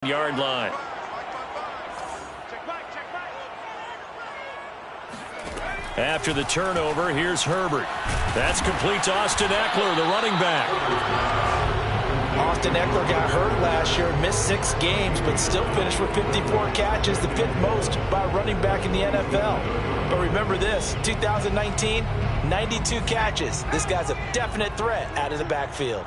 Yard line. After the turnover, here's Herbert. That's complete to Austin Ekeler, the running back. Austin Ekeler got hurt last year, missed 6 games, but still finished with 54 catches, the 5th most by a running back in the NFL. But remember this, 2019, 92 catches. This guy's a definite threat out of the backfield.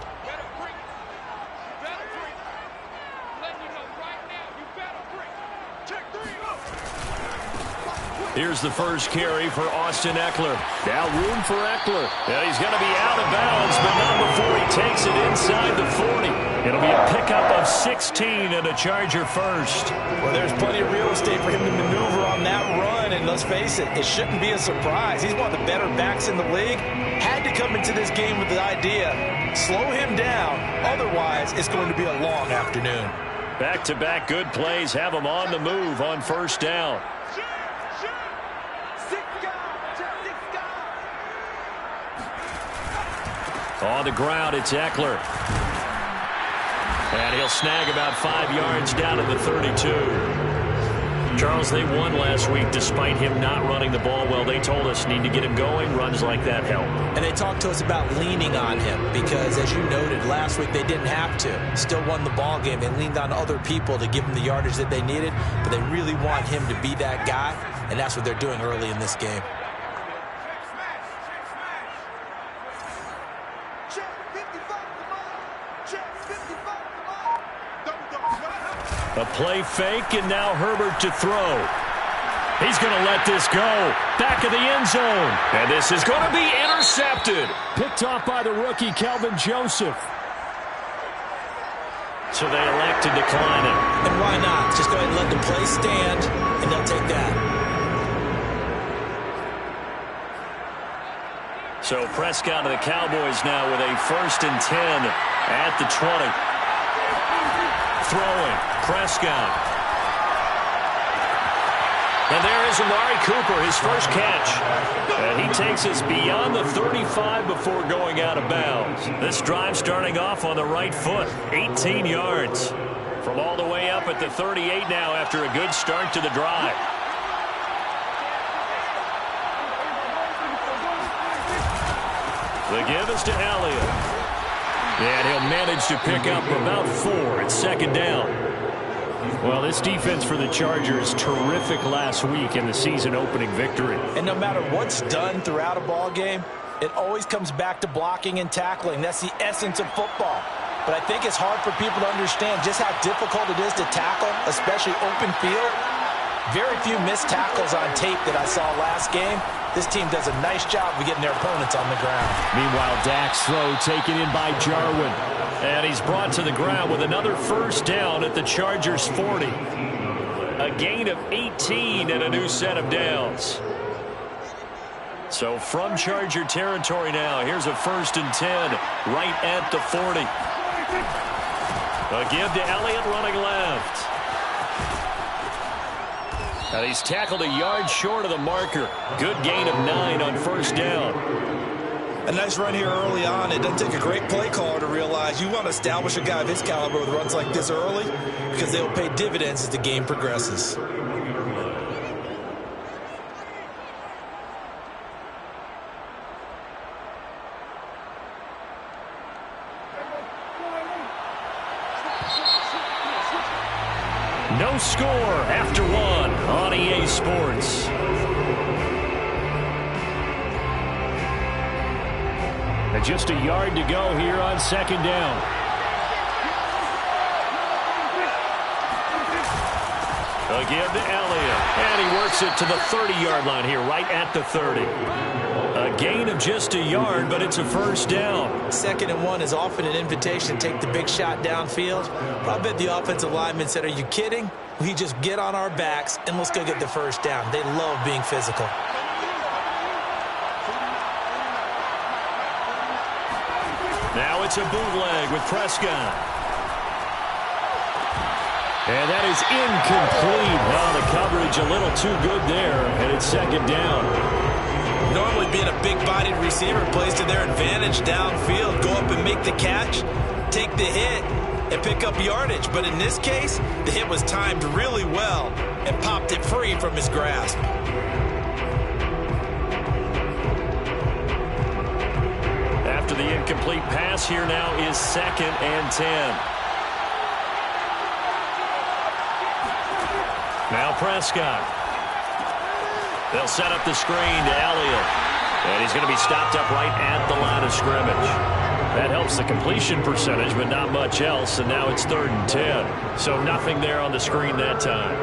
Here's the first carry for Austin Ekeler. Now room for Ekeler. And he's going to be out of bounds, but not before he takes it inside the 40. It'll be a pickup of 16 and a Charger first. Well, there's plenty of real estate for him to maneuver on that run, and let's face it, it shouldn't be a surprise. He's one of the better backs in the league. Had to come into this game with the idea, slow him down, otherwise it's going to be a long afternoon. Back-to-back good plays have him on the move on first down. On the ground, it's Ekeler. And he'll snag about 5 yards down to the 32. Charles, they won last week despite him not running the ball well. They told us need to get him going. Runs like that help. And they talked to us about leaning on him because, as you noted, last week they didn't have to. Still won the ball game. They leaned on other people to give them the yardage that they needed, but they really want him to be that guy, and that's what they're doing early in this game. A play fake, and now Herbert to throw. He's going to let this go. Back of the end zone. And this is going to be intercepted. Picked off by the rookie, Kelvin Joseph. So they elect to decline it. And why not? Just go ahead and let the play stand, and they'll take that. So Prescott and the Cowboys now with a 1st and 10 at the 20. Throwing, Prescott. And there is Amari Cooper, his first catch. And he takes us beyond the 35 before going out of bounds. This drive starting off on the right foot, 18 yards. From all the way up at the 38 now after a good start to the drive. The give is to Elliott. And he'll manage to pick up about 4 at 2nd down. Well, this defense for the Chargers, terrific last week in the season-opening victory. And no matter what's done throughout a ball game, it always comes back to blocking and tackling. That's the essence of football. But I think it's hard for people to understand just how difficult it is to tackle, especially open field. Very few missed tackles on tape that I saw last game. This team does a nice job of getting their opponents on the ground. Meanwhile, Dak's throw taken in by Jarwin. And he's brought to the ground with another first down at the Chargers 40. A gain of 18 and a new set of downs. So from Charger territory now, here's a 1st and 10 right at the 40. A give to Elliott running left. And he's tackled a yard short of the marker. Good gain of 9 on first down. A nice run here early on. It doesn't take a great play caller to realize you want to establish a guy of his caliber with runs like this early because they'll pay dividends as the game progresses. No score after 1 on EA Sports. And just a yard to go here on 2nd down. A give to Elliott. And he works it to the 30-yard line here, right at the 30. A gain of just a yard, but it's a first down. 2nd and 1 is often an invitation to take the big shot downfield. I bet the offensive lineman said, are you kidding? We just get on our backs and let's go get the first down. They love being physical. Now it's a bootleg with Prescott. And that is incomplete. Well, the coverage a little too good there, and it's 2nd down. Normally being a big-bodied receiver plays to their advantage downfield. Go up and make the catch, take the hit, and pick up yardage. But in this case, the hit was timed really well and popped it free from his grasp. After the incomplete pass, here now is 2nd and 10. Now Prescott. They'll set up the screen to Elliott. And he's going to be stopped up right at the line of scrimmage. That helps the completion percentage, but not much else. And now it's 3rd and 10. So nothing there on the screen that time.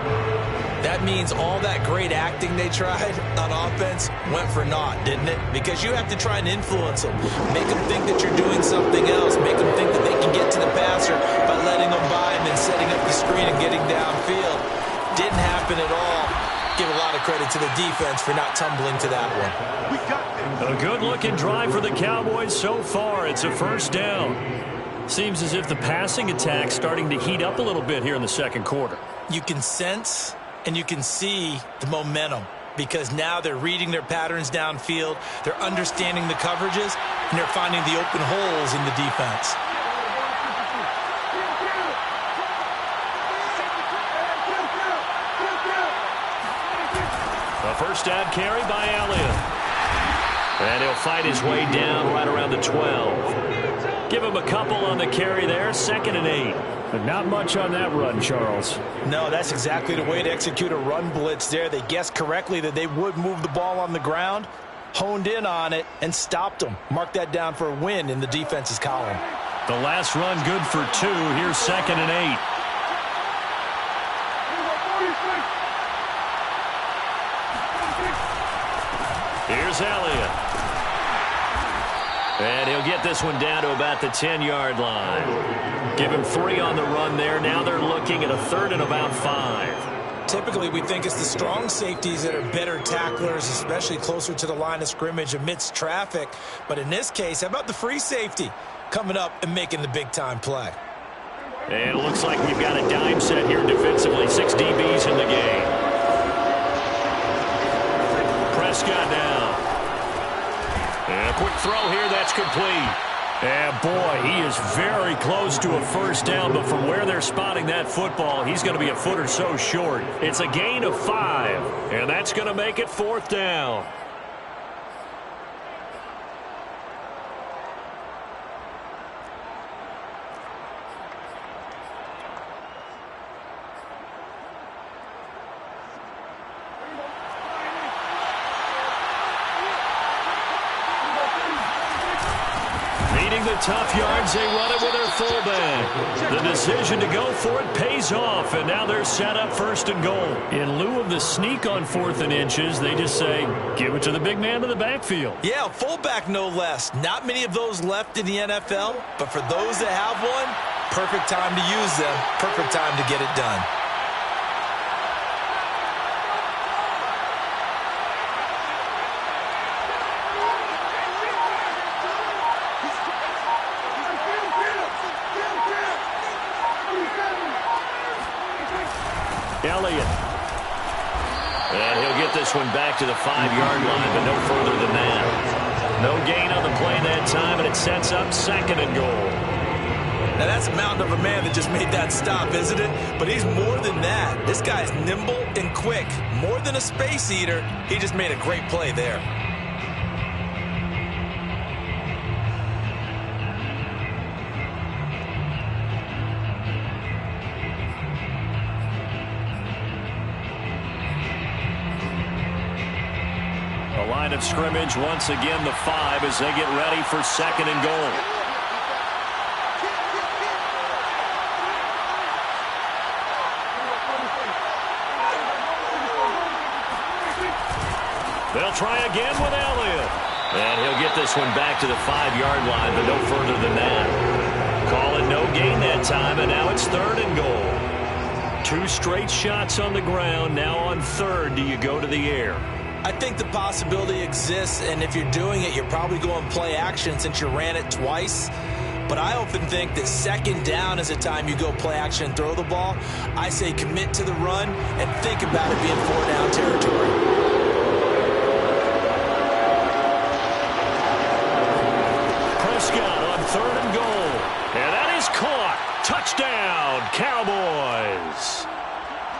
That means all that great acting they tried on offense went for naught, didn't it? Because you have to try and influence them. Make them think that you're doing something else. Make them think that they can get to the passer by letting them by and then setting up the screen and getting downfield. Didn't happen at all. Give a lot of credit to the defense for not tumbling to that one. A good-looking drive for the Cowboys so far. It's a 1st down. Seems as if the passing attack's starting to heat up a little bit here in the 2nd quarter. You can sense and you can see the momentum because now they're reading their patterns downfield, they're understanding the coverages, and they're finding the open holes in the defense. A 1st down carry by Elliott. And he'll fight his way down right around the 12. Give him a couple on the carry there, 2nd and 8. But not much on that run, Charles. No, that's exactly the way to execute a run blitz there. They guessed correctly that they would move the ball on the ground, honed in on it, and stopped them. Mark that down for a win in the defense's column. The last run good for 2. Here's 2nd and 8. Here's Elliott. And he'll get this one down to about the 10-yard line. Give him 3 on the run there. Now they're looking at a 3rd and about 5. Typically, we think it's the strong safeties that are better tacklers, especially closer to the line of scrimmage amidst traffic. But in this case, how about the free safety coming up and making the big-time play? And it looks like we've got a dime set here defensively. 6 DBs in the game. Prescott now. And a quick throw here, that's complete. And boy, he is very close to a 1st down, but from where they're spotting that football, he's going to be a foot or so short. It's a gain of 5, and that's going to make it 4th down. The tough yards, they run it with their fullback. The decision to go for it pays off, and now they're set up 1st and goal. In lieu of the sneak on 4th and inches, they just say, give it to the big man to the backfield. Yeah, fullback no less. Not many of those left in the NFL, but for those that have one, perfect time to use them, perfect time to get it done. Elliott. And he'll get this one back to the 5-yard line, but no further than that. No gain on the play that time, and it sets up 2nd and goal. Now that's a mountain of a man that just made that stop, isn't it? But he's more than that. This guy's nimble and quick. More than a space eater, he just made a great play there. Line of scrimmage once again the 5 as they get ready for 2nd and goal. They'll try again with Elliott. And he'll get this one back to the 5-yard line, but no further than that. Call it no gain that time, and now it's 3rd and goal. 2 straight shots on the ground. Now on 3rd, do you go to the air? I think the possibility exists, and if you're doing it, you're probably going play action since you ran it twice. But I often think that 2nd down is a time you go play action and throw the ball. I say commit to the run and think about it being 4-down territory. Prescott on 3rd and goal. And that is caught. Touchdown, Cowboys.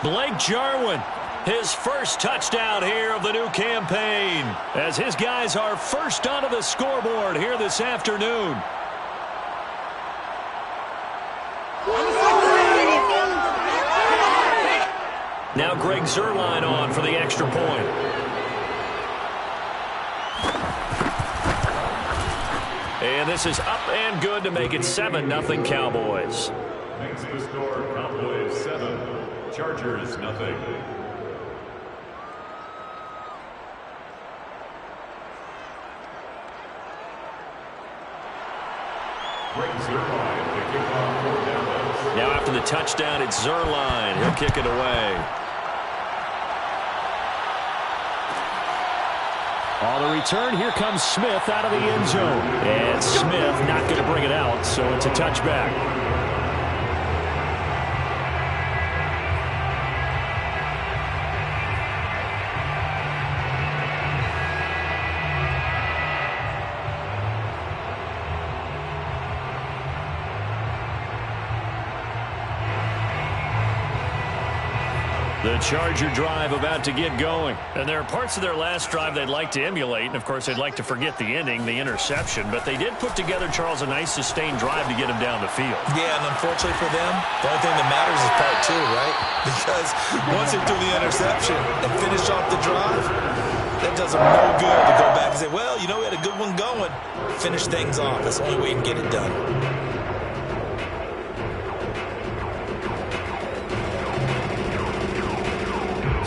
Blake Jarwin, his first touchdown here of the new campaign, as his guys are first onto the scoreboard here this afternoon. Now Greg Zuerlein on for the extra point. And this is up and good to make it 7-0 Cowboys. Makes the score Cowboys 7, Chargers 0. Greg Zuerlein, the kickoff for Dallas. Now after the touchdown, it's Zuerlein. He'll kick it away. On the return, here comes Smith out of the end zone. And Smith not going to bring it out, so it's a touchback. The Charger drive about to get going. And there are parts of their last drive they'd like to emulate. And, of course, they'd like to forget the ending, the interception. But they did put together, Charles, a nice sustained drive to get him down the field. Yeah, and unfortunately for them, the only thing that matters is part 2, right? Because once they threw the interception and finished off the drive, that does them no good to go back and say, well, you know, we had a good one going. Finish things off. That's the only way you can get it done.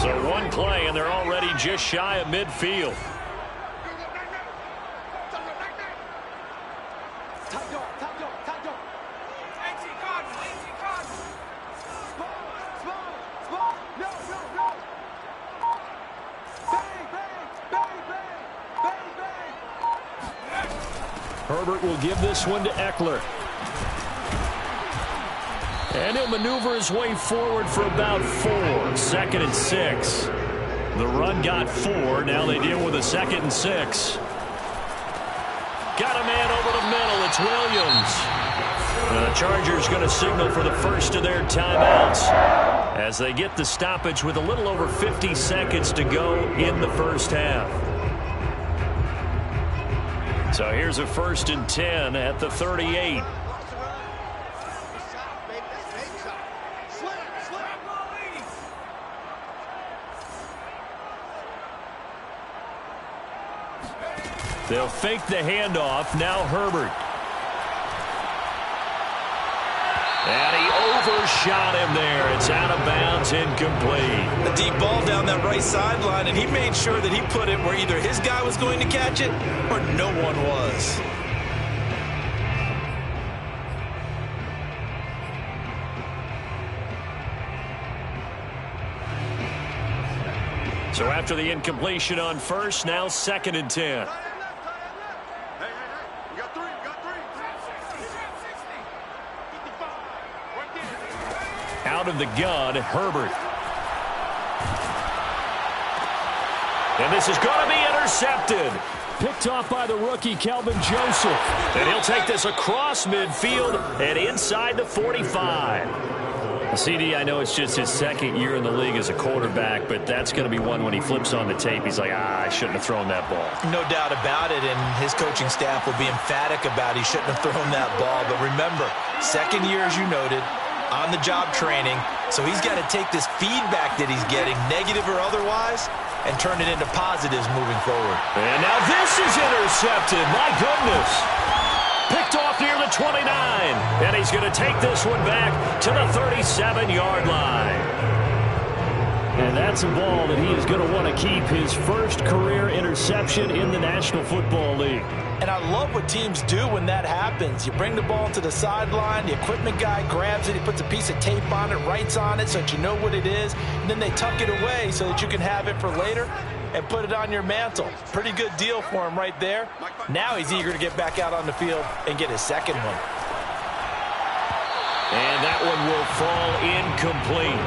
So one play, and they're already just shy of midfield. Herbert will give this one to Eckler. And he'll maneuver his way forward for about 4. 2nd and 6. The run got 4. Now they deal with a 2nd and 6. Got a man over the middle. It's Williams. The Chargers going to signal for the first of their timeouts as they get the stoppage with a little over 50 seconds to go in the first half. So here's a 1st and 10 at the 38. They'll fake the handoff. Now Herbert. And he overshot him there. It's out of bounds, incomplete. The deep ball down that right sideline, and he made sure that he put it where either his guy was going to catch it or no one was. So after the incompletion on first, now 2nd and 10. Out of the gun, Herbert. And this is going to be intercepted. Picked off by the rookie, Kelvin Joseph. And he'll take this across midfield and inside the 45. CD, I know it's just his 2nd year in the league as a quarterback, but that's going to be one when he flips on the tape. He's like, I shouldn't have thrown that ball. No doubt about it, and his coaching staff will be emphatic about he shouldn't have thrown that ball. But remember, 2nd year, as you noted, on-the-job training, so he's got to take this feedback that he's getting, negative or otherwise, and turn it into positives moving forward. And now this is intercepted. My goodness. Picked off near the 29. And he's going to take this one back to the 37-yard line. And that's a ball that he is going to want to keep, his first career interception in the National Football League. And I love what teams do when that happens. You bring the ball to the sideline, the equipment guy grabs it, he puts a piece of tape on it, writes on it so that you know what it is, and then they tuck it away so that you can have it for later and put it on your mantle. Pretty good deal for him right there. Now he's eager to get back out on the field and get his 2nd one. And that one will fall incomplete.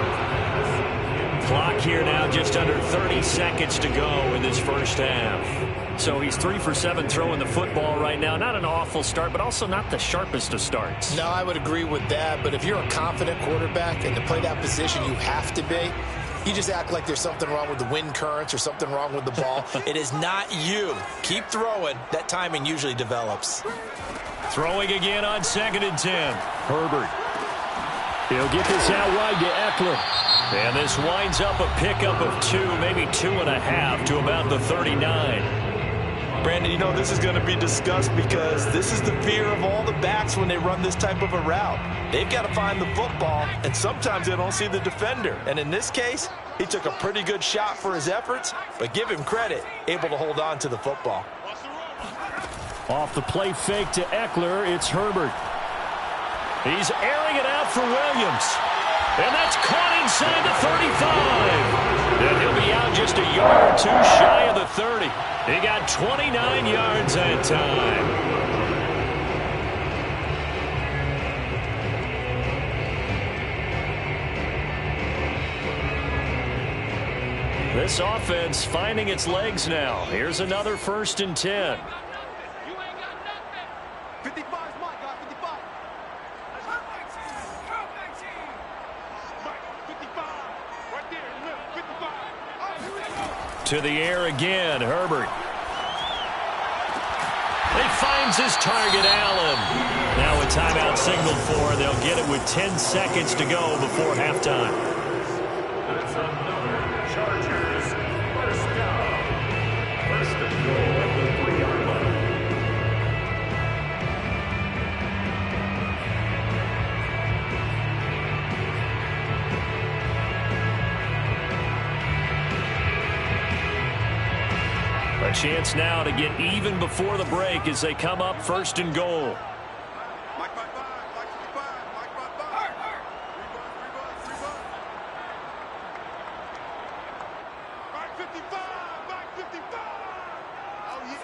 Clock here now just under 30 seconds to go in this first half. So he's 3 for 7 throwing the football right now. Not an awful start, but also not the sharpest of starts. No, I would agree with that. But if you're a confident quarterback and to play that position, you have to be. You just act like there's something wrong with the wind currents or something wrong with the ball. It is not you. Keep throwing. That timing usually develops. Throwing again on 2nd and 10. Herbert. He'll get this out wide to Eckler. And this winds up a pickup of 2, maybe 2.5 to about the 39. Brandon, you know this is going to be discussed because this is the fear of all the backs when they run this type of a route. They've got to find the football, and sometimes they don't see the defender. And in this case, he took a pretty good shot for his efforts, but give him credit, able to hold on to the football. Off the play fake to Eckler, it's Herbert. He's airing it out for Williams. And that's caught inside the 35. And he'll be out just a yard or 2 shy of the 30. He got 29 yards that time. This offense finding its legs now. Here's another 1st and 10. 55's mine, guys, 55. 55. Right there, look, 55. To the air again, Herbert. He finds his target, Allen. Now a timeout signaled for. They'll get it with 10 seconds to go before halftime. That's another Chargers first down. First and goal at the 3-yard line. A chance now to get even before the break as they come up 1st and goal. Mike 55, Mike 55, Mike 55. Rebound. Mike 55, Mike 55. Oh, yeah.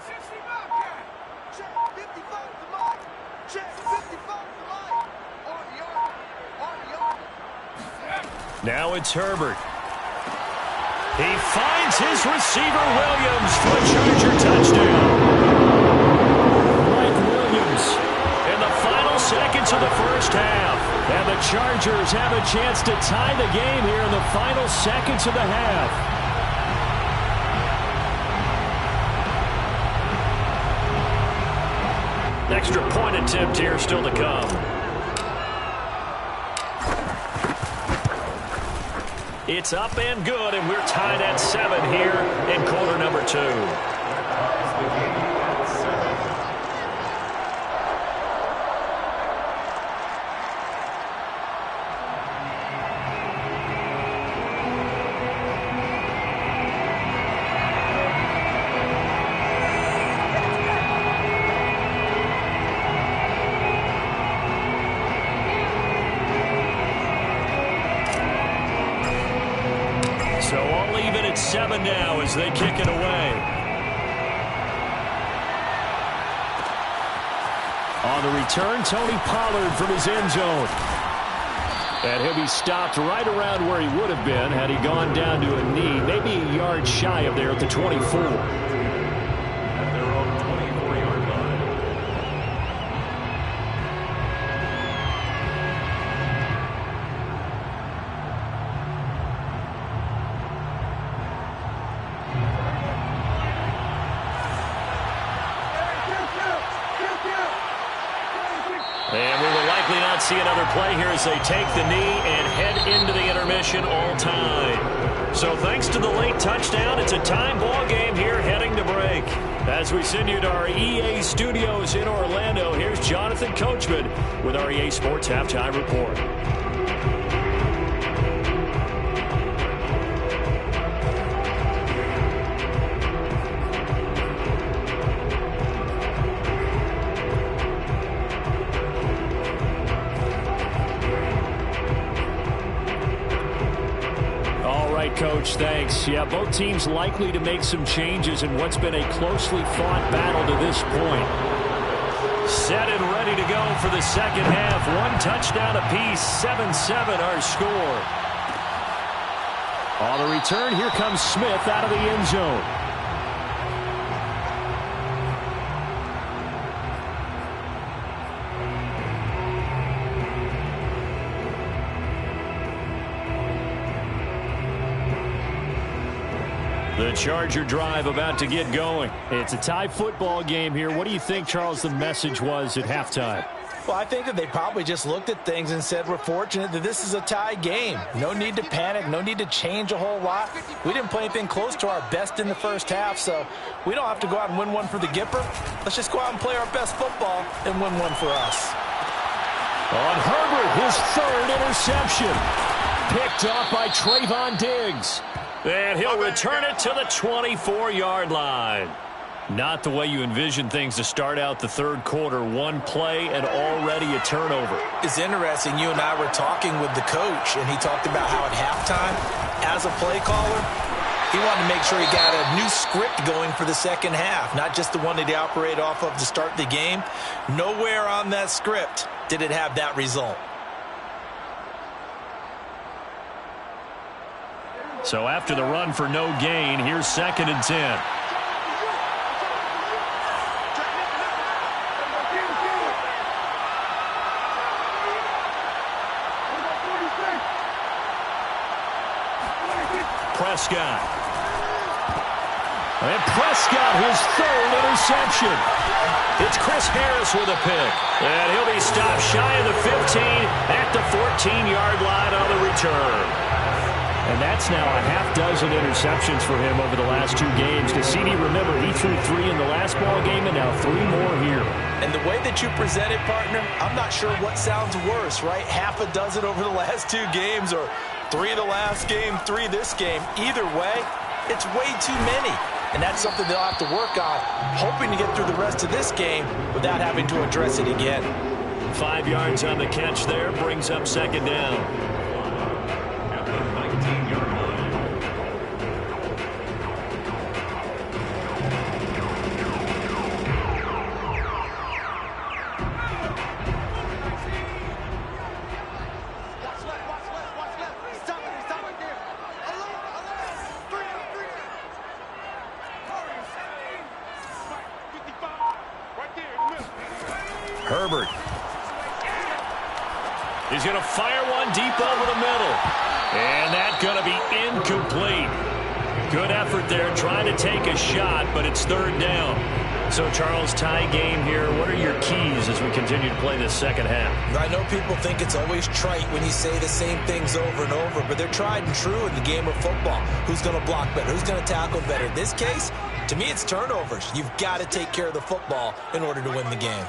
65, yeah. Check 55 to Mike. Check 55 to Mike. On. Now it's Herbert. He finds his receiver, Williams, for a Charger touchdown. Mike Williams. In the final seconds of the first half. And the Chargers have a chance to tie the game here in the final seconds of the half. Extra point attempt here still to come. It's up and good, and we're tied at 7 here in quarter number 2. So all even at 7 now as they kick it away. On the return, Tony Pollard from his end zone. And he'll be stopped right around where he would have been had he gone down to a knee, maybe a yard shy of there at the 24. At their own 24-yard line. And we will likely not see another play here as they take the knee and head into the intermission all time. So thanks to the late touchdown, it's a time ball game here heading to break. As we send you to our EA studios in Orlando, here's Jonathan Coachman with our EA Sports Halftime Report. Coach, thanks. Yeah, both teams likely to make some changes in what's been a closely fought battle to this point. Set and ready to go for the second half. 1 touchdown apiece, 7-7 our score. On the return, here comes Smith out of the end zone. The Charger drive about to get going. It's a tie football game here. What do you think, Charles, the message was at halftime? Well, I think that they probably just looked at things and said, we're fortunate that this is a tie game. No need to panic. No need to change a whole lot. We didn't play anything close to our best in the first half, so we don't have to go out and win one for the Gipper. Let's just go out and play our best football and win one for us. On Herbert, his third interception. Picked off by Trayvon Diggs. And he'll return it to the 24-yard line. Not the way you envision things to start out the third quarter. One play and already a turnover. It's interesting. You and I were talking with the coach, and he talked about how at halftime, as a play caller, he wanted to make sure he got a new script going for the second half, not just the one that he operated off of to start the game. Nowhere on that script did it have that result. So after the run for no gain, here's 2nd and 10. Prescott. And Prescott, his third interception. It's Chris Harris with a pick. And he'll be stopped shy of the 15 at the 14-yard line on the return. And that's now a half dozen interceptions for him over the last 2 games. Because CD, remember, he threw 3 in the last ball game and now 3 more here. And the way that you present it, partner, I'm not sure what sounds worse, right? Half a dozen over the last 2 games or 3 the last game, 3 this game. Either way, it's way too many. And that's something they'll have to work on, hoping to get through the rest of this game without having to address it again. 5 yards on the catch there, brings up 2nd down. Herbert. He's going to fire one deep over the middle. And that's going to be incomplete. Good effort there trying to take a shot, but it's 3rd down. So, Charles, tie game here. What are your keys as we continue to play this second half? I know people think it's always trite when you say the same things over and over, but they're tried and true in the game of football. Who's going to block better? Who's going to tackle better? In this case, to me, it's turnovers. You've got to take care of the football in order to win the game.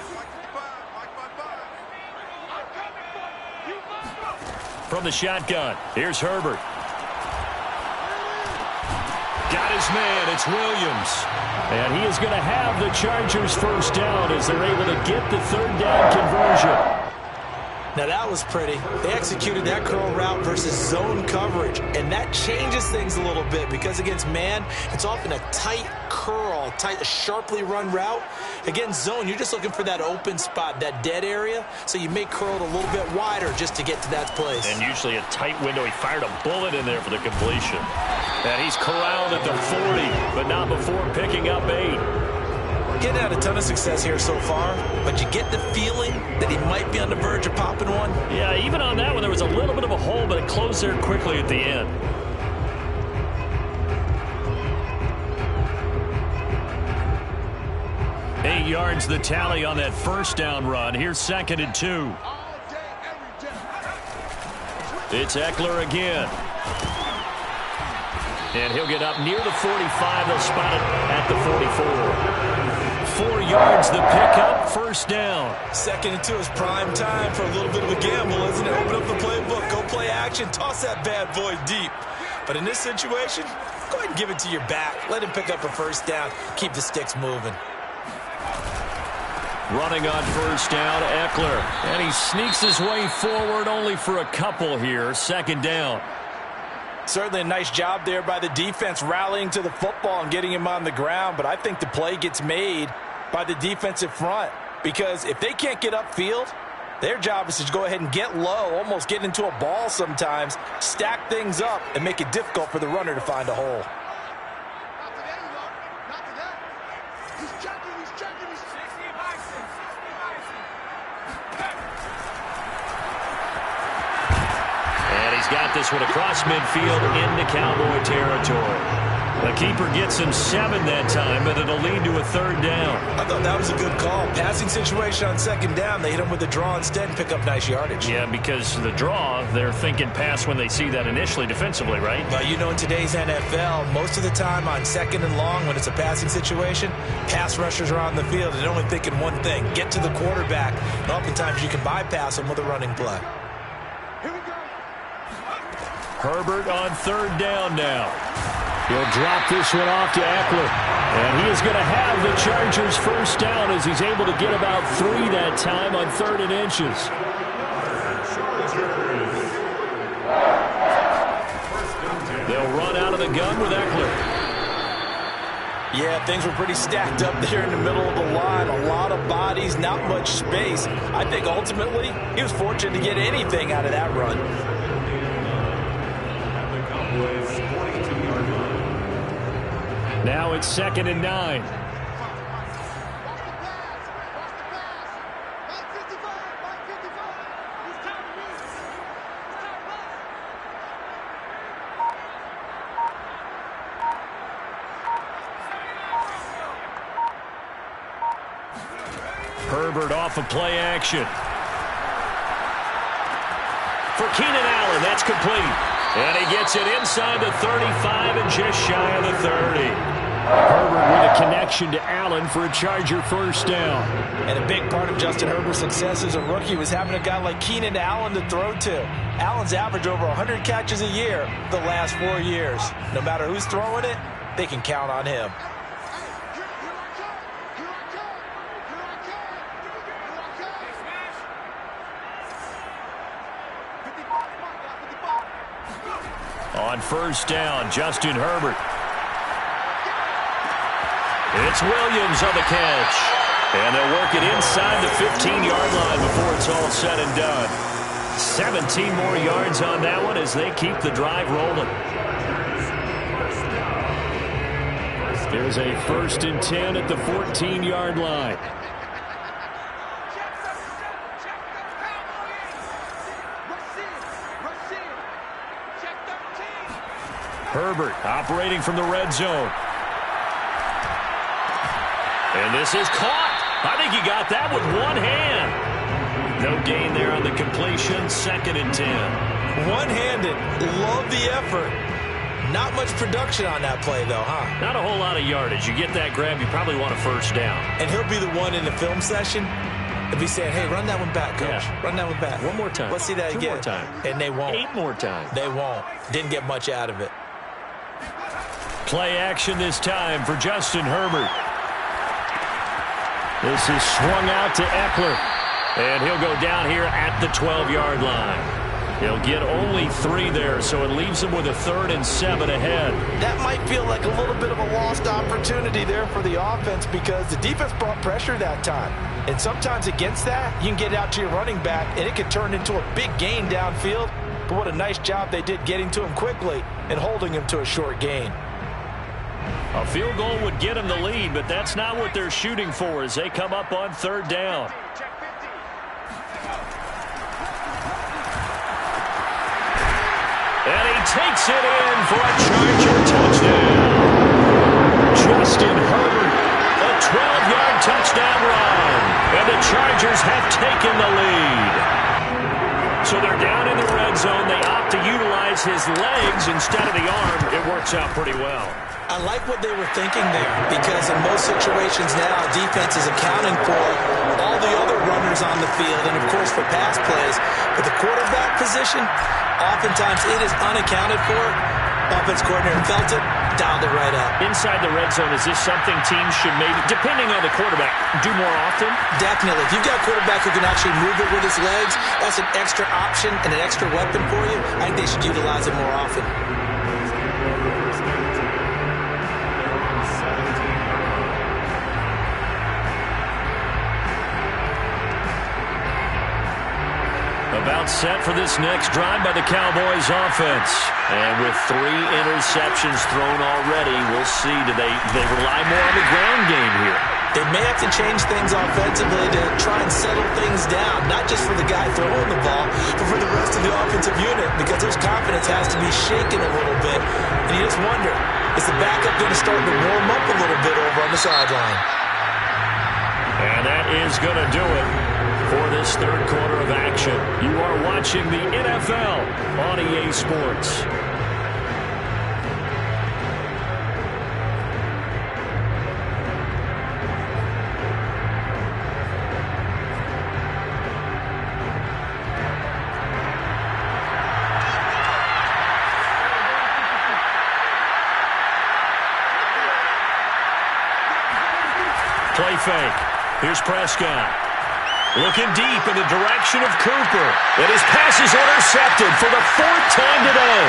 From the shotgun, here's Herbert. Got his man, it's Williams. And he is going to have the Chargers first down as they're able to get the 3rd down conversion. Now that was pretty. They executed that curl route versus zone coverage, and that changes things a little bit because against man, it's often a tight curl, a sharply run route. Against zone, you're just looking for that open spot, that dead area, so you may curl it a little bit wider just to get to that place. And usually a tight window. He fired a bullet in there for the completion. And he's corralled at the 40, but not before picking up 8. Getting had a ton of success here so far, but you get the feeling that he might be on the verge of popping one. Yeah, even on that one, there was a little bit of a hole, but it closed there quickly at the end. Eight yards the tally on that first down run. Here's 2nd and 2. It's Eckler again. And he'll get up near the 45. They'll spot it at the 44. 4 yards the pickup, first down. 2nd and 2 is prime time for a little bit of a gamble, isn't it? Open up the playbook, go play action, toss that bad boy deep. But in this situation, go ahead and give it to your back. Let him pick up a first down, keep the sticks moving. Running on first down, Eckler. And he sneaks his way forward only for a couple here. 2nd down. Certainly a nice job there by the defense rallying to the football and getting him on the ground. But I think the play gets made by the defensive front. Because if they can't get upfield, their job is to go ahead and get low, almost get into a ball sometimes, stack things up, and make it difficult for the runner to find a hole. got this one across midfield into Cowboy territory. The keeper gets him 7 that time, but it'll lead to a 3rd down. I thought that was a good call. Passing situation on 2nd down. They hit him with a draw instead and pick up nice yardage. Yeah, because the draw, they're thinking pass when they see that initially defensively, right? Well, you know, in today's NFL, most of the time on 2nd and long, when it's a passing situation, pass rushers are on the field and they're only thinking one thing, get to the quarterback. And oftentimes you can bypass them with a running play. Here we go. Herbert on 3rd down now. He'll drop this one off to Eckler. And he is going to have the Chargers 1st down as he's able to get about 3 that time on 3rd and inches. They'll run out of the gun with Eckler. Yeah, things were pretty stacked up there in the middle of the line. A lot of bodies, not much space. I think ultimately he was fortunate to get anything out of that run. Now it's 2nd and 9. Herbert off of play action. For Keenan Allen, that's complete. And he gets it inside the 35 and just shy of the 30. Herbert with a connection to Allen for a Charger 1st down. And a big part of Justin Herbert's success as a rookie was having a guy like Keenan Allen to throw to. Allen's averaged over 100 catches a year the last 4 years. No matter who's throwing it, they can count on him. On 1st down, Justin Herbert. It's Williams on the catch. And they'll work it inside the 15-yard line before it's all said and done. 17 more yards on that one as they keep the drive rolling. There's a 1st and 10 at the 14-yard line. Herbert operating from the red zone. And this is caught. I think he got that with one hand. No gain there on the completion. 2nd and 10. One-handed. Love the effort. Not much production on that play, though, huh? Not a whole lot of yardage. You get that grab, you probably want a 1st down. And he'll be the one in the film session to be saying, hey, run that one back, coach. Yeah. Run that one back. One more time. Let's see that 2 again. more time. And they won't. 8 more times. They won't. Didn't get much out of it. Play action this time for Justin Herbert. This is swung out to Eckler. And he'll go down here at the 12-yard line. He'll get only 3 there, so it leaves him with a 3rd and 7 ahead. That might feel like a little bit of a lost opportunity there for the offense because the defense brought pressure that time. And sometimes against that, you can get out to your running back, and it could turn into a big gain downfield. But what a nice job they did getting to him quickly and holding him to a short gain. A field goal would get them the lead, but that's not what they're shooting for as they come up on 3rd down. And he takes it in for a Charger touchdown. Justin Herbert, a 12-yard touchdown run. And the Chargers have taken the lead. So they're down in the red zone. They opt to utilize his legs instead of the arm. It works out pretty well. I like what they were thinking there because in most situations now, defense is accounting for all the other runners on the field and, of course, for pass plays. But the quarterback position, oftentimes it is unaccounted for. Offense coordinator felt it, dialed it right up. Inside the red zone, is this something teams should maybe, depending on the quarterback, do more often? Definitely. If you've got a quarterback who can actually move it with his legs, that's an extra option and an extra weapon for you. I think they should utilize it more often. About set for this next drive by the Cowboys offense. And with 3 interceptions thrown already, we'll see. Do they rely more on the ground game here? They may have to change things offensively to try and settle things down, not just for the guy throwing the ball, but for the rest of the offensive unit, because their confidence has to be shaken a little bit. And you just wonder, is the backup going to start to warm up a little bit over on the sideline? And that is going to do it for this third quarter of action. You are watching the NFL on EA Sports. Play fake. Here's Prescott. Looking deep in the direction of Cooper. And his pass is intercepted for the fourth time today.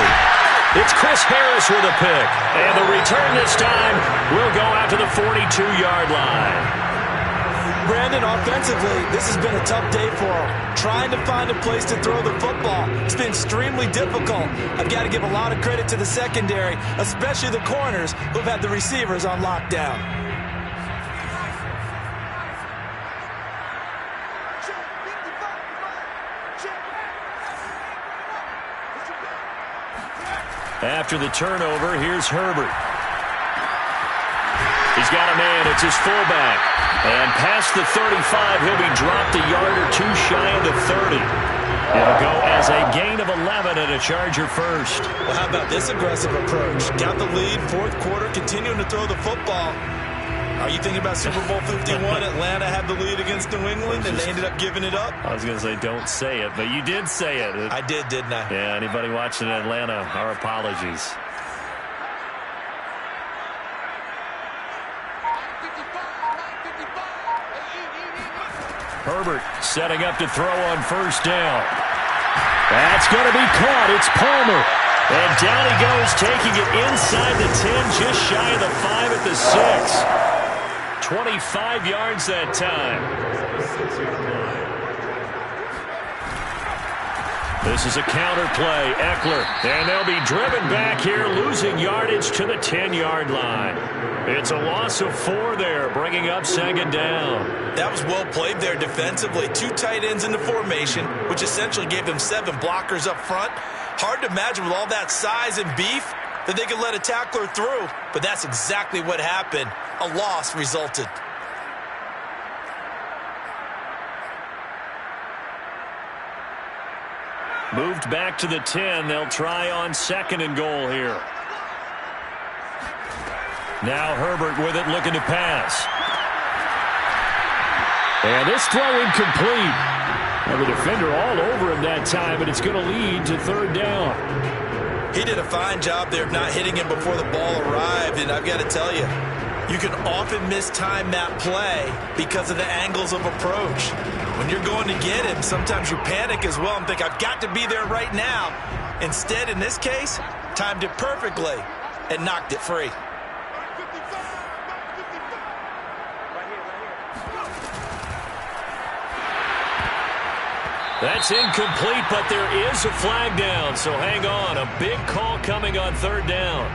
It's Chris Harris with a pick. And the return this time will go out to the 42-yard line. Brandon, offensively, this has been a tough day for him. Trying to find a place to throw the football. It's been extremely difficult. I've got to give a lot of credit to the secondary, especially the corners who've had the receivers on lockdown. After the turnover, here's Herbert. He's got a man. It's his fullback. And past the 35, he'll be dropped a yard or two shy of the 30. It'll go as a gain of 11 and a Charger first. Well, how about this aggressive approach? Got the lead, fourth quarter, continuing to throw the football. Are you thinking about Super Bowl 51? Atlanta had the lead against New England, and they ended up giving it up? I was going to say don't say it, but you did say it. I did, didn't I? Yeah, anybody watching Atlanta, our apologies. Herbert setting up to throw on first down. That's going to be caught. It's Palmer. And down he goes, taking it inside the 10, just shy of the 5 at the 6. 25 yards that time. This is a counter play. Eckler. And they'll be driven back here, losing yardage to the 10-yard line. It's a loss of 4 there, bringing up second down. That was well played there defensively. 2 tight ends in the formation, which essentially gave them 7 blockers up front. Hard to imagine with all that size and beef that they could let a tackler through, but that's exactly what happened. A loss resulted. Moved back to the 10. They'll try on second and goal here. Now Herbert with it, looking to pass. And this throw incomplete. Well, the defender all over him that time, but it's going to lead to third down. He did a fine job there of not hitting him before the ball arrived, and I've got to tell you, you can often mistime that play because of the angles of approach. When you're going to get him, sometimes you panic as well and think, I've got to be there right now. Instead, in this case, timed it perfectly and knocked it free. That's incomplete, but there is a flag down, so hang on. A big call coming on third down.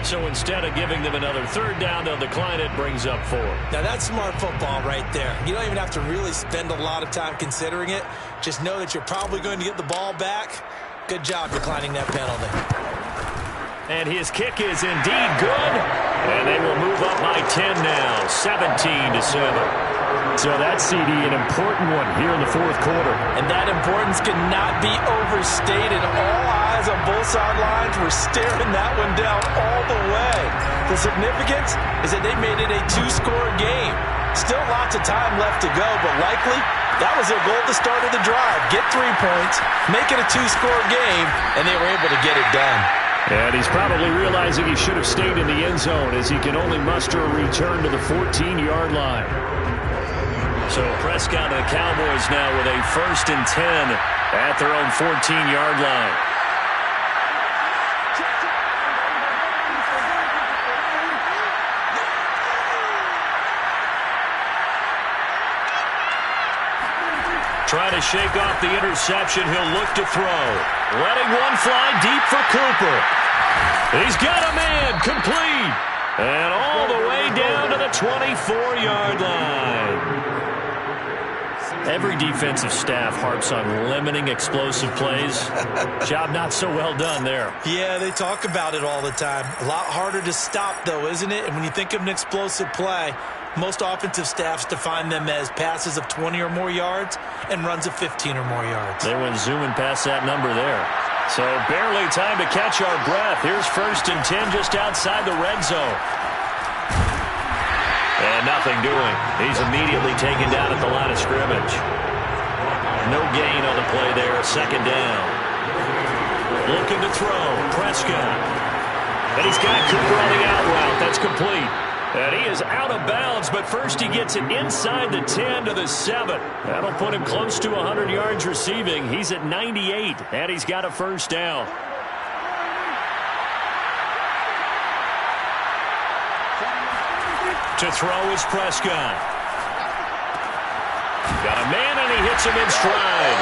So instead of giving them another third down, they'll decline it, brings up 4. Now that's smart football right there. You don't even have to really spend a lot of time considering it. Just know that you're probably going to get the ball back. Good job declining that penalty. And his kick is indeed good. And they will move up by 10 now, 17-7. So that CD, an important one here in the fourth quarter. And that importance cannot be overstated. All eyes on both sidelines were staring that one down all the way. The significance is that they made it a 2-score game. Still lots of time left to go, but likely that was their goal at the start of the drive. Get 3 points, make it a 2-score game, and they were able to get it done. And he's probably realizing he should have stayed in the end zone as he can only muster a return to the 14-yard line. So Prescott and the Cowboys now with a 1st and 10 at their own 14-yard line. Trying to shake off the interception, he'll look to throw. Letting one fly deep for Cooper. He's got a man, complete. And all the way down to the 24-yard line. Every defensive staff harps on limiting explosive plays. Job not so well done there. Yeah, they talk about it all the time. A lot harder to stop, though, isn't it? And when you think of an explosive play, most offensive staffs define them as passes of 20 or more yards and runs of 15 or more yards. They went zooming past that number there. So barely time to catch our breath. Here's 1st and 10 just outside the red zone. And nothing doing. He's immediately taken down at the line of scrimmage. No gain on the play there. 2nd down. Looking to throw. Prescott. And he's got Cooper on the out route. That's complete. And he is out of bounds, but first he gets it inside the 10 to the 7. That'll put him close to 100 yards receiving. He's at 98, and he's got a 1st down. To throw is Prescott. Got a man, and he hits him in stride.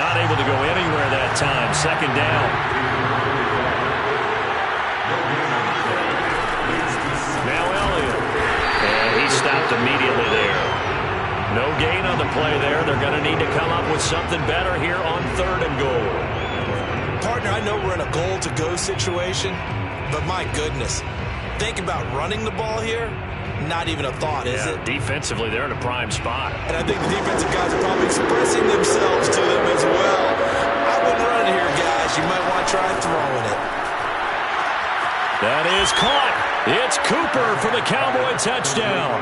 Not able to go anywhere that time. 2nd down. Now Elliott. And he stopped immediately there. No gain on the play there. They're going to need to come up with something better here on 3rd and goal. Partner, I know we're in a goal-to-go situation, but my goodness. Think about running the ball here. Not even a thought, is it? Defensively, they're in a prime spot. And I think the defensive guys are probably expressing themselves to them as well. I wouldn't run it here, guys. You might want to try throwing it. That is caught. It's Cooper for the Cowboy touchdown.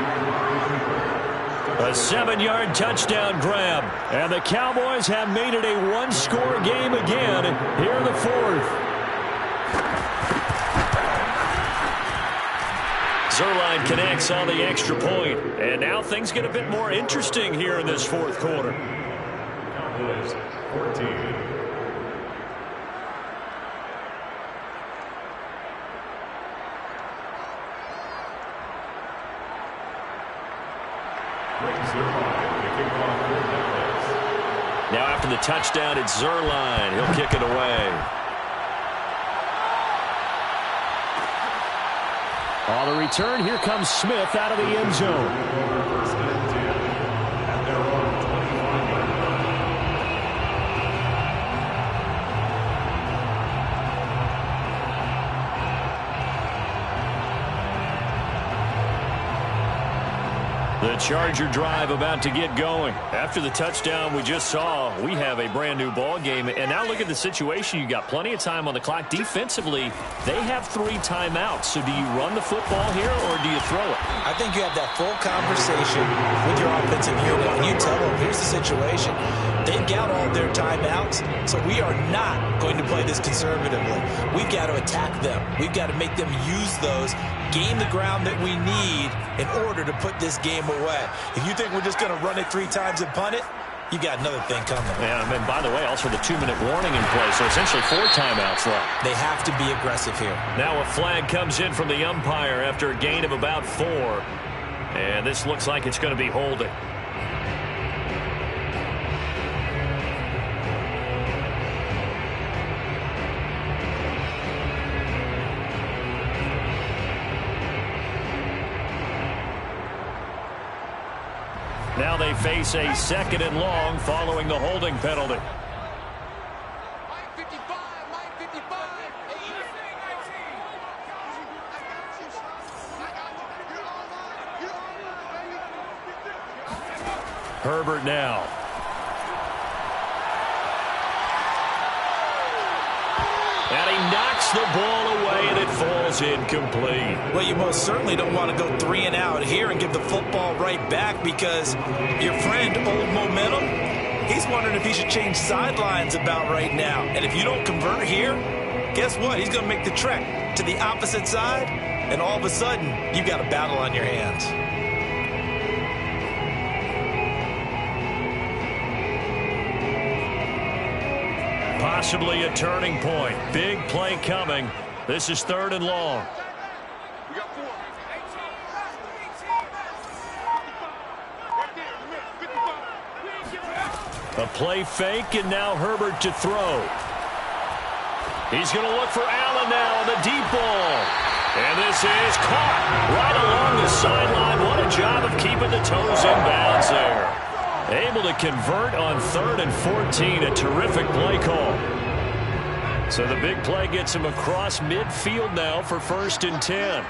A 7-yard touchdown grab. And the Cowboys have made it a one-score game again here in the 4th. Zuerlein connects on the extra point. And now things get a bit more interesting here in this 4th quarter. Cowboys 14. Now after the touchdown, it's Zuerlein. He'll kick it away. On the return, here comes Smith out of the end zone. The Charger drive about to get going. After the touchdown we just saw, we have a brand new ball game. And now look at the situation. You got plenty of time on the clock. Defensively, they have 3 timeouts. So do you run the football here or do you throw it? I think you have that full conversation with your offensive unit, and you tell them, here's the situation. They've got all their timeouts, so we are not going to play this conservatively. We've got to attack them. We've got to make them use those, gain the ground that we need in order to put this game away. If you think we're just going to run it 3 times and punt it, you got another thing coming. Yeah, and by the way, also the 2-minute warning in play, so essentially 4 timeouts left. They have to be aggressive here. Now a flag comes in from the umpire after a gain of about 4. And this looks like it's going to be holding. Now they face a 2nd and long following the holding penalty. Mike 55, Mike 55. Herbert now. And he knocks the ball away, and it falls incomplete. Well, you most certainly don't want to go 3 and out here and give the football right back, because your friend, Old Momentum, he's wondering if he should change sidelines about right now. And if you don't convert here, guess what? He's going to make the trek to the opposite side, and all of a sudden, you've got a battle on your hands. Possibly a turning point. Big play coming. This is 3rd and long. We got 4. A play fake, and now Herbert to throw. He's going to look for Allen now on the deep ball. And this is caught right along the sideline. What a job of keeping the toes in bounds there. Able to convert on 3rd and 14. A terrific play call. So the big play gets him across midfield now for 1st and 10.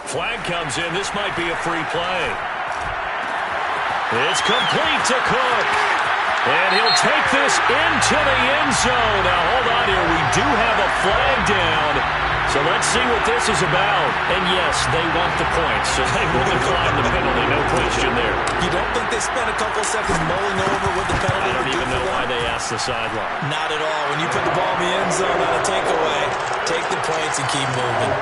Flag comes in. This might be a free play. It's complete to Cook. And he'll take this into the end zone. Now, hold on here. We do have a flag down. So let's see what this is about. And yes, they want the points, so they will decline the penalty. No question there. You don't think they spent a couple seconds mulling over what the penalty? I don't even know why they asked the sideline. Not at all. When you put the ball in the end zone on a takeaway, take the points and keep moving.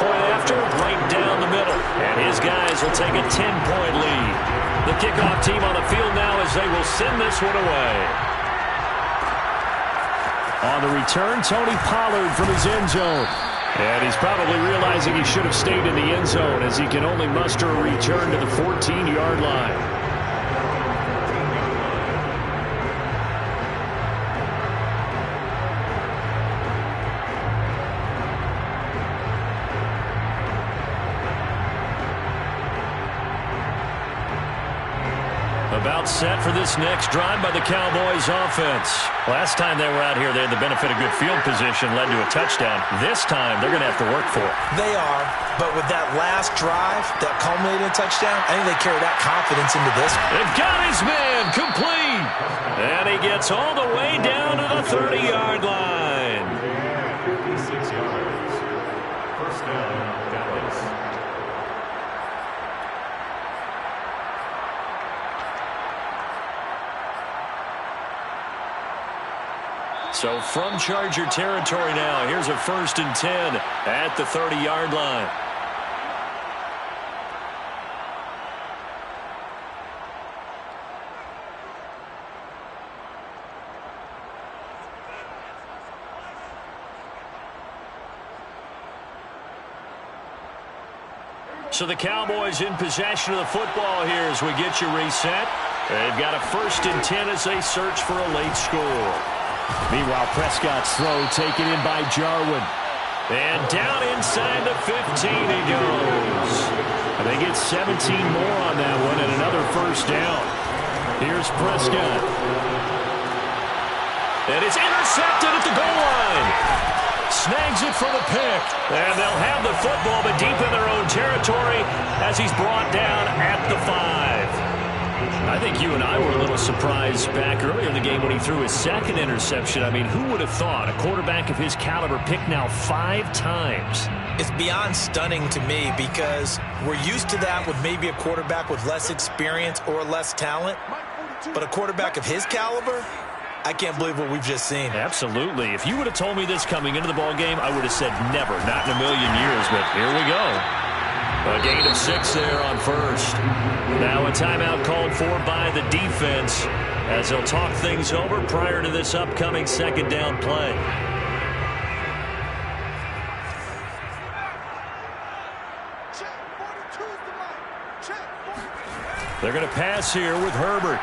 Point after, right down the middle. And his guys will take a 10-point lead. The kickoff team on the field now as they will send this one away. On the return, Tony Pollard from his end zone. And he's probably realizing he should have stayed in the end zone as he can only muster a return to the 14-yard line. About set for this next drive by the Cowboys offense. Last time they were out here, they had the benefit of good field position, led to a touchdown. This time, they're going to have to work for it. They are, but with that last drive, that culminated in a touchdown, I think they carry that confidence into this one. They've got his man complete. And he gets all the way down to the 30-yard line. 56 yards. First down, Dallas. So from Charger territory now, here's a 1st and 10 at the 30-yard line. So the Cowboys in possession of the football here as we get you reset. They've got a 1st and 10 as they search for a late score. Meanwhile, Prescott's throw taken in by Jarwin. And down inside the 15 he goes. They get 17 more on that one and another 1st down. Here's Prescott. And it's intercepted at the goal line. Snags it for the pick. And they'll have the football, but deep in their own territory as he's brought down at the 5. I think you and I were a little surprised back earlier in the game when he threw his 2nd interception. I mean, who would have thought a quarterback of his caliber picked now 5 times? It's beyond stunning to me because we're used to that with maybe a quarterback with less experience or less talent. But a quarterback of his caliber, I can't believe what we've just seen. Absolutely. If you would have told me this coming into the ball game, I would have said never, not in a million years. But here we go. A gain of 6 there on 1st. Now a timeout called for by the defense as they'll talk things over prior to this upcoming 2nd down play. They're going to pass here with Herbert.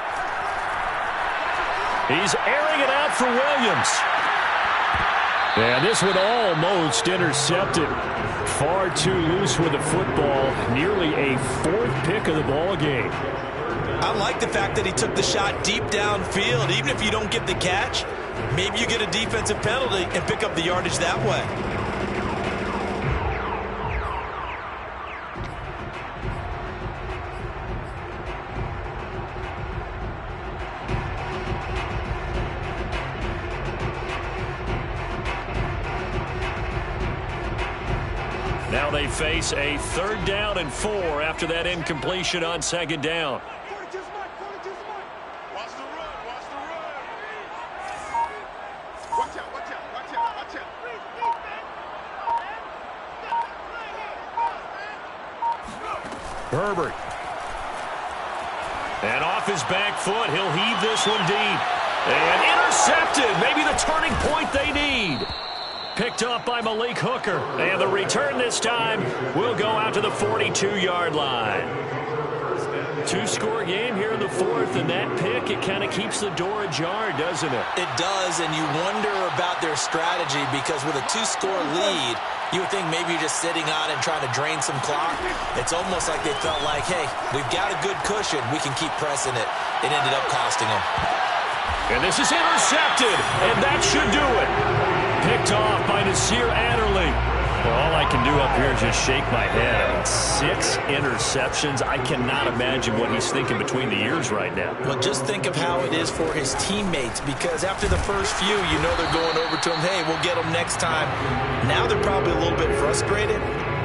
He's airing it out for Williams. And this one almost intercepted. Far too loose with the football. Nearly a 4th pick of the ball game. I like the fact that he took the shot deep downfield. Even if you don't get the catch, maybe you get a defensive penalty and pick up the yardage that way. Now they face a 3rd down and 4 after that incompletion on 2nd down. Watch the run, watch the run. Watch out, watch out, watch out, watch out. Herbert. And off his back foot, he'll heave this one deep. And intercepted, maybe the turning point they need. Picked up by Malik Hooker. And the return this time will go out to the 42-yard line. 2-score game here in the 4th, and that pick, it kind of keeps the door ajar, doesn't it? It does, and you wonder about their strategy because with a 2-score lead, you would think maybe you're just sitting on it and trying to drain some clock. It's almost like they felt like, hey, we've got a good cushion. We can keep pressing it. It ended up costing them. And this is intercepted, and that should do it. Picked off by Nasir Adderley. Well, all I can do up here is just shake my head. I mean, 6 interceptions. I cannot imagine what he's thinking between the ears right now. Well, just think of how it is for his teammates, because after the first few, you know they're going over to him, hey, we'll get them next time. Now they're probably a little bit frustrated.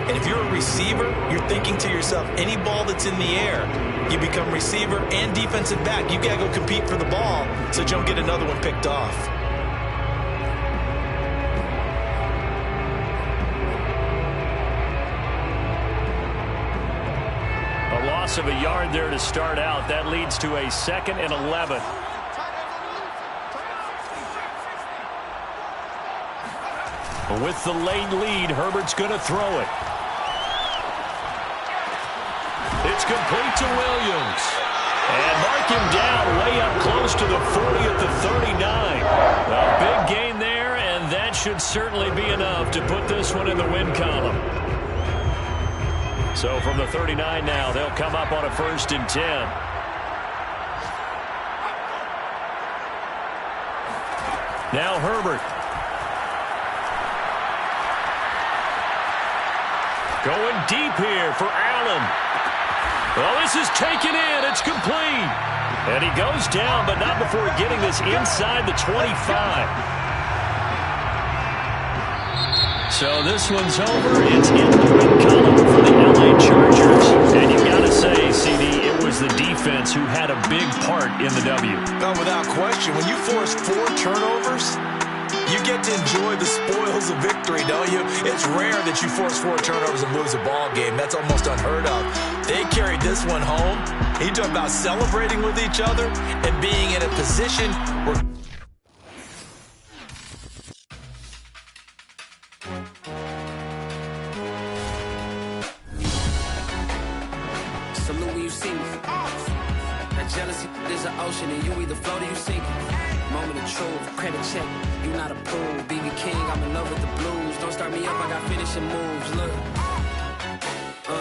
And if you're a receiver, you're thinking to yourself, any ball that's in the air, you become receiver and defensive back. You got to go compete for the ball so you don't get another one picked off. A loss of a yard there to start out. That leads to a 2nd and 11. With the late lead, Herbert's going to throw it. It's complete to Williams. And mark him down way up close to the 40 at the 39. A big gain there, and that should certainly be enough to put this one in the win column. So from the 39 now, they'll come up on a 1st and 10. Now Herbert. Going deep here for Allen. Well, this is taken in. It's complete. And he goes down, but not before getting this inside the 25. So this one's over. It's in the win column for the LA Chargers. And you've got to say, CD, it was the defense who had a big part in the W. No, without question. When you force 4 turnovers, you get to enjoy the spoils of victory, don't you? It's rare that you force 4 turnovers and lose a ball game. That's almost unheard of. They carried this one home. He talked about celebrating with each other and being in a position where... Salute when you see me. That jealousy is an ocean, and you either float or you sink it. Moment of truth, credit check. You not approved. BB King, I'm in love with the blues. Don't start me up, I got finishing moves. Look.